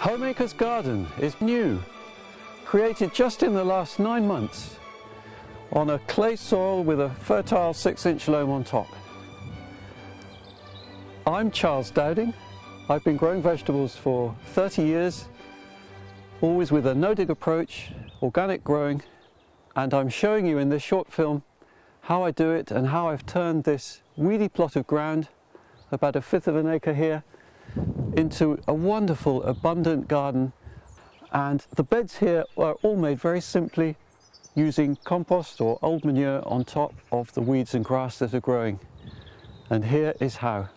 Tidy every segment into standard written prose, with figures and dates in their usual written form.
Homemaker's Garden is new, created just in the last 9 months on a clay soil with a fertile 6-inch loam on top. I'm Charles Dowding. I've been growing vegetables for 30 years, always with a no-dig approach, organic growing, and I'm showing you in this short film how I do it and how I've turned this weedy plot of ground, about 1/5 of an acre here, into a wonderful, abundant garden. And the beds here are all made very simply using compost or old manure on top of the weeds and grass that are growing. And here is how.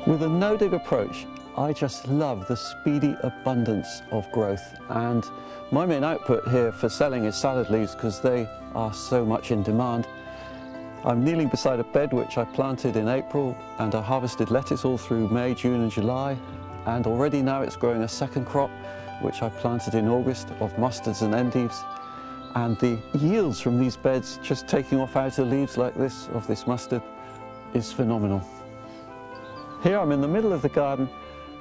With a no-dig approach, I just love the speedy abundance of growth, and my main output here for selling is salad leaves because they are so much in demand. I'm kneeling beside a bed which I planted in April, and I harvested lettuce all through May, June and July, and already now it's growing a second crop which I planted in August of mustards and endives, and the yields from these beds, just taking off outer leaves like this of this mustard, is phenomenal. Here I'm in the middle of the garden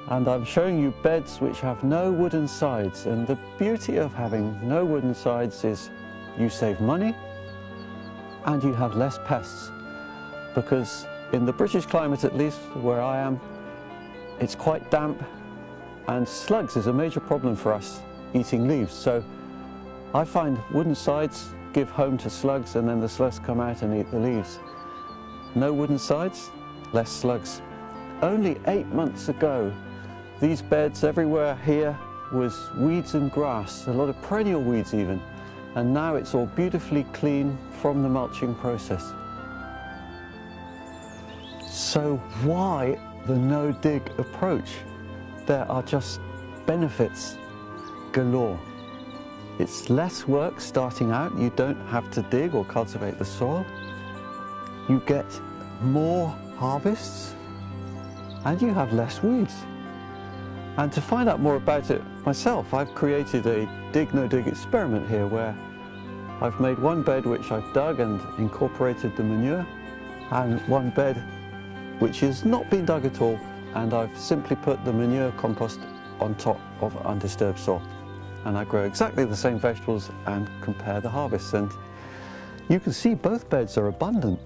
and I'm showing you beds which have no wooden sides, and the beauty of having no wooden sides is you save money and you have less pests, because in the British climate, at least where I am, it's quite damp and slugs is a major problem for us eating leaves. So I find wooden sides give home to slugs, and then the slugs come out and eat the leaves. No wooden sides, less slugs. Only 8 months ago, these beds everywhere here was weeds and grass, a lot of perennial weeds even, and now it's all beautifully clean from the mulching process. So why the no-dig approach? There are just benefits galore. It's less work starting out, you don't have to dig or cultivate the soil, you get more harvests, and you have less weeds. And to find out more about it myself, I've created a dig no dig experiment here where I've made one bed which I've dug and incorporated the manure, and one bed which has not been dug at all, and I've simply put the manure compost on top of undisturbed soil. And I grow exactly the same vegetables and compare the harvests, and you can see both beds are abundant.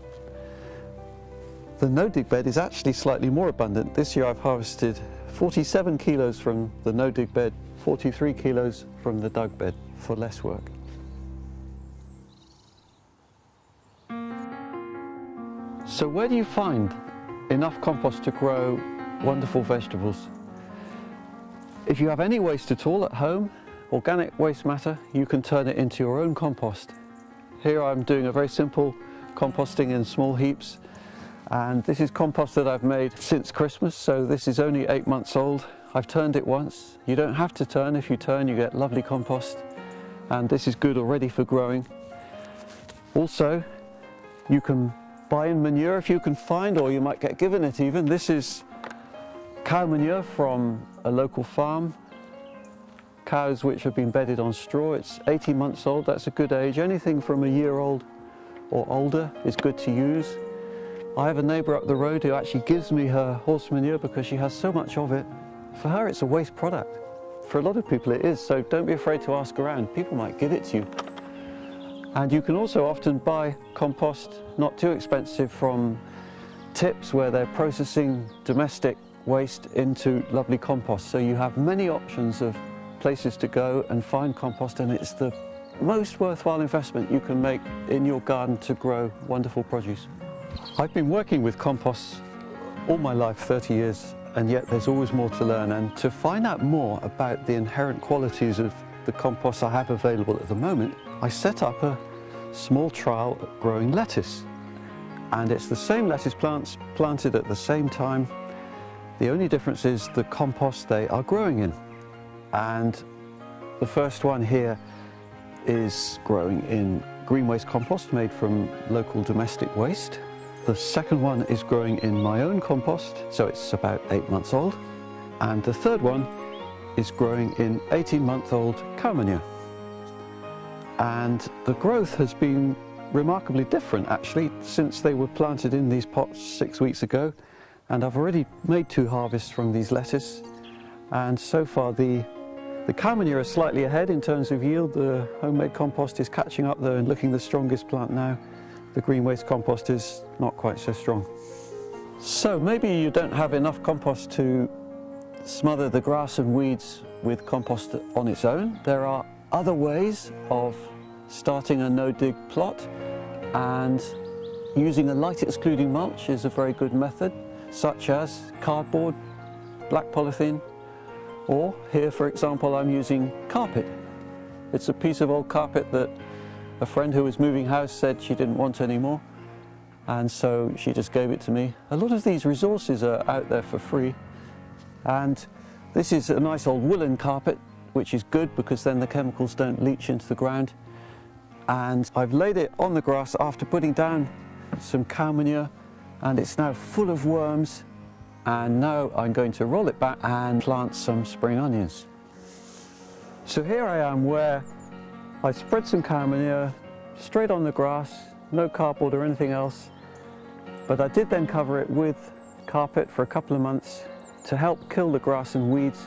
The no-dig bed is actually slightly more abundant. This year I've harvested 47 kilos from the no-dig bed, 43 kilos from the dug bed for less work. So where do you find enough compost to grow wonderful vegetables? If you have any waste at all at home, organic waste matter, you can turn it into your own compost. Here I'm doing a very simple composting in small heaps. And this is compost that I've made since Christmas, so this is only 8 months old. I've turned it once. You don't have to turn. If you turn, you get lovely compost. And this is good already for growing. Also, you can buy in manure if you can find, or you might get given it even. This is cow manure from a local farm. Cows which have been bedded on straw. It's 18 months old, that's a good age. Anything from a year old or older is good to use. I have a neighbour up the road who actually gives me her horse manure because she has so much of it. For her it's a waste product. For a lot of people it is, so don't be afraid to ask around. People might give it to you. And you can also often buy compost, not too expensive, from tips where they're processing domestic waste into lovely compost. So you have many options of places to go and find compost, and it's the most worthwhile investment you can make in your garden to grow wonderful produce. I've been working with compost all my life, 30 years, and yet there's always more to learn. And to find out more about the inherent qualities of the compost I have available at the moment, I set up a small trial at growing lettuce. And it's the same lettuce plants planted at the same time. The only difference is the compost they are growing in. And the first one here is growing in green waste compost made from local domestic waste. The second one is growing in my own compost, so it's about 8 months old. And the third one is growing in 18-month-old cow manure. And the growth has been remarkably different actually since they were planted in these pots 6 weeks ago. and I've already made 2 harvests from these lettuce, and so far the cow manure is slightly ahead in terms of yield. The homemade compost is catching up though and looking the strongest plant now. The green waste compost is not quite so strong. So maybe you don't have enough compost to smother the grass and weeds with compost on its own. There are other ways of starting a no-dig plot, and using a light excluding mulch is a very good method, such as cardboard, black polythene, or here for example I'm using carpet. It's a piece of old carpet that a friend who was moving house said she didn't want anymore, and so she just gave it to me. A lot of these resources are out there for free, and this is a nice old woolen carpet, which is good because then the chemicals don't leach into the ground. And I've laid it on the grass after putting down some cow manure, and it's now full of worms, and now I'm going to roll it back and plant some spring onions. So here I am where I spread some cow manure straight on the grass, no cardboard or anything else, but I did then cover it with carpet for a couple of months to help kill the grass and weeds,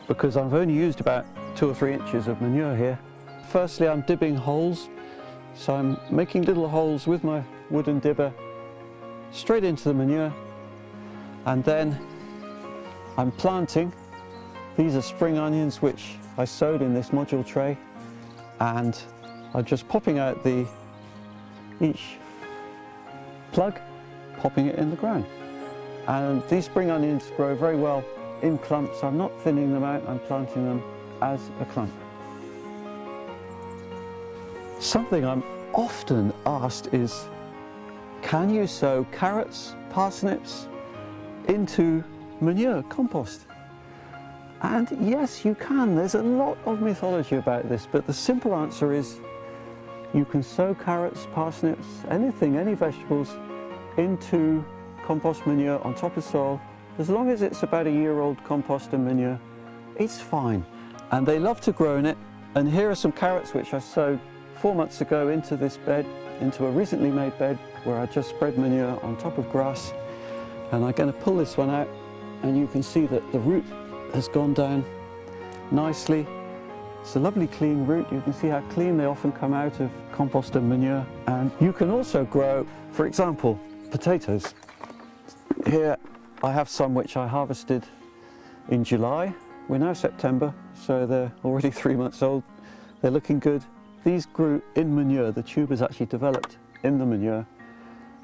because I've only used about 2 or 3 inches of manure here. Firstly, I'm dibbing holes, so I'm making little holes with my wooden dibber straight into the manure, and then I'm planting. These are spring onions which I sowed in this module tray, and I'm just popping out each plug, popping it in the ground. And these spring onions grow very well in clumps. I'm not thinning them out, I'm planting them as a clump. Something I'm often asked is, can you sow carrots, parsnips into manure compost? And yes, you can. There's a lot of mythology about this, but the simple answer is you can sow carrots, parsnips, anything, any vegetables into compost manure on top of soil. As long as it's about a year-old compost and manure, it's fine. And they love to grow in it. And here are some carrots which I sowed 4 months ago into this bed, into a recently made bed where I just spread manure on top of grass. And I'm going to pull this one out, and you can see that the root has gone down nicely. It's a lovely clean root. You can see how clean they often come out of compost and manure. And you can also grow, for example, potatoes. Here I have some which I harvested in July. We're now September, so they're already 3 months old. They're looking good. These grew in manure. The tubers actually developed in the manure.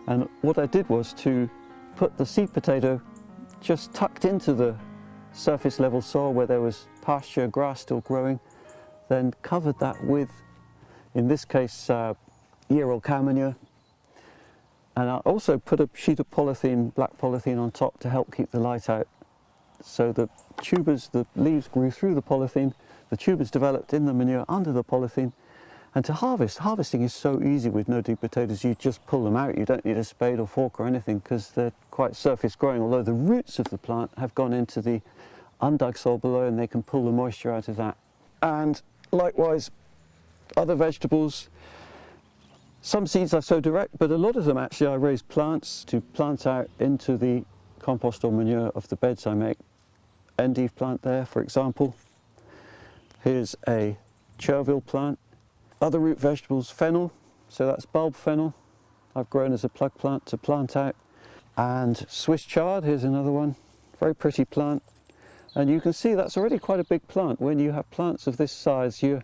And what I did was to put the seed potato just tucked into the surface level soil where there was pasture grass still growing, then covered that with, in this case, year-old cow manure. And I also put a sheet of polythene, black polythene, on top to help keep the light out. So the tubers, the leaves grew through the polythene, the tubers developed in the manure under the polythene. And to harvesting is so easy with no-dig potatoes. You just pull them out. You don't need a spade or fork or anything because they're quite surface growing, although the roots of the plant have gone into the undug soil below and they can pull the moisture out of that. And likewise, other vegetables, some seeds I sow direct, but a lot of them actually I raise plants to plant out into the compost or manure of the beds I make. Endive plant there, for example. Here's a chervil plant. Other root vegetables, fennel, so that's bulb fennel. I've grown as a plug plant to plant out. And Swiss chard, here's another one. Very pretty plant. And you can see that's already quite a big plant. When you have plants of this size, you're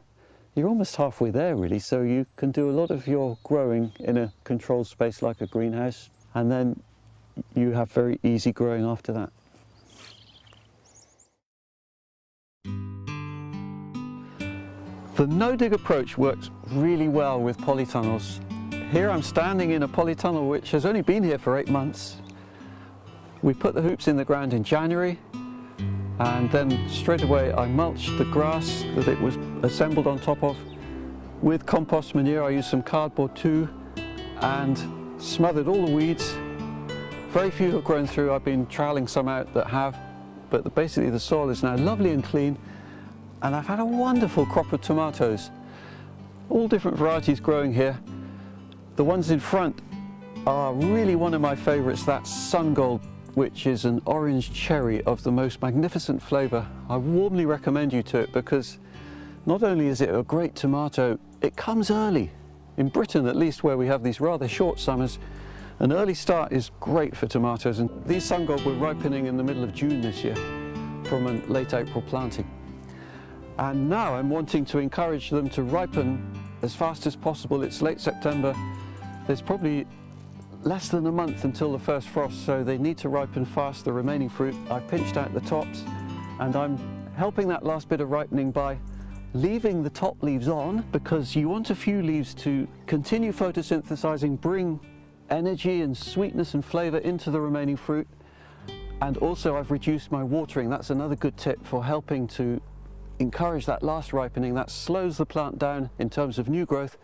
almost halfway there really, so you can do a lot of your growing in a controlled space like a greenhouse, and then you have very easy growing after that. The no-dig approach works really well with polytunnels. Here I'm standing in a polytunnel which has only been here for 8 months. We put the hoops in the ground in January, and then straight away I mulched the grass that it was assembled on top of with compost manure. I used some cardboard too and smothered all the weeds. Very few have grown through. I've been troweling some out that have, but basically the soil is now lovely and clean. And I've had a wonderful crop of tomatoes, all different varieties growing here. The ones in front are really one of my favourites. That's Sun Gold, which is an orange cherry of the most magnificent flavour. I warmly recommend you to it because not only is it a great tomato, it comes early. In Britain, at least, where we have these rather short summers, an early start is great for tomatoes, and these sun gold were ripening in the middle of June this year from a late April planting. And now I'm wanting to encourage them to ripen as fast as possible. It's late September. There's probably less than a month until the first frost, so they need to ripen fast, the remaining fruit. I've pinched out the tops, and I'm helping that last bit of ripening by leaving the top leaves on, because you want a few leaves to continue photosynthesizing, bring energy and sweetness and flavour into the remaining fruit. And also I've reduced my watering. That's another good tip for helping to encourage that last ripening. That slows the plant down in terms of new growth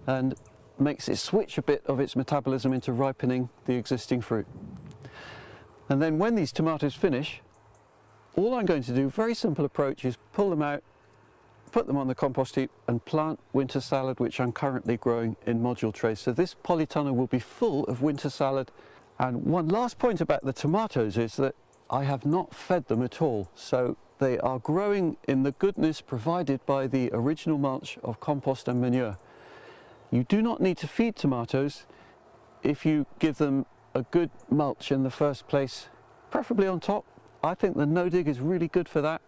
and makes it switch a bit of its metabolism into ripening the existing fruit. And then when these tomatoes finish, all I'm going to do, very simple approach, is pull them out, put them on the compost heap and plant winter salad, which I'm currently growing in module trays. So this polytunnel will be full of winter salad. And one last point about the tomatoes is that I have not fed them at all. So they are growing in the goodness provided by the original mulch of compost and manure. You do not need to feed tomatoes if you give them a good mulch in the first place, preferably on top. I think the no-dig is really good for that.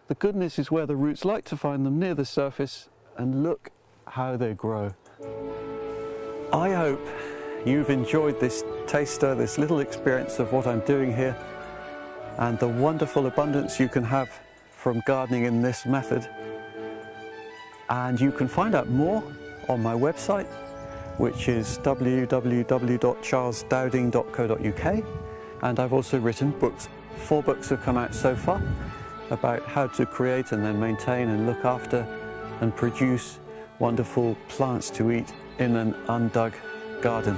The goodness is where the roots like to find them, near the surface, and look how they grow. I hope you've enjoyed this taster, this little experience of what I'm doing here, and the wonderful abundance you can have from gardening in this method. And you can find out more on my website, which is www.charlesdowding.co.uk, and I've also written books. 4 books have come out so far about how to create and then maintain and look after and produce wonderful plants to eat in an undug garden.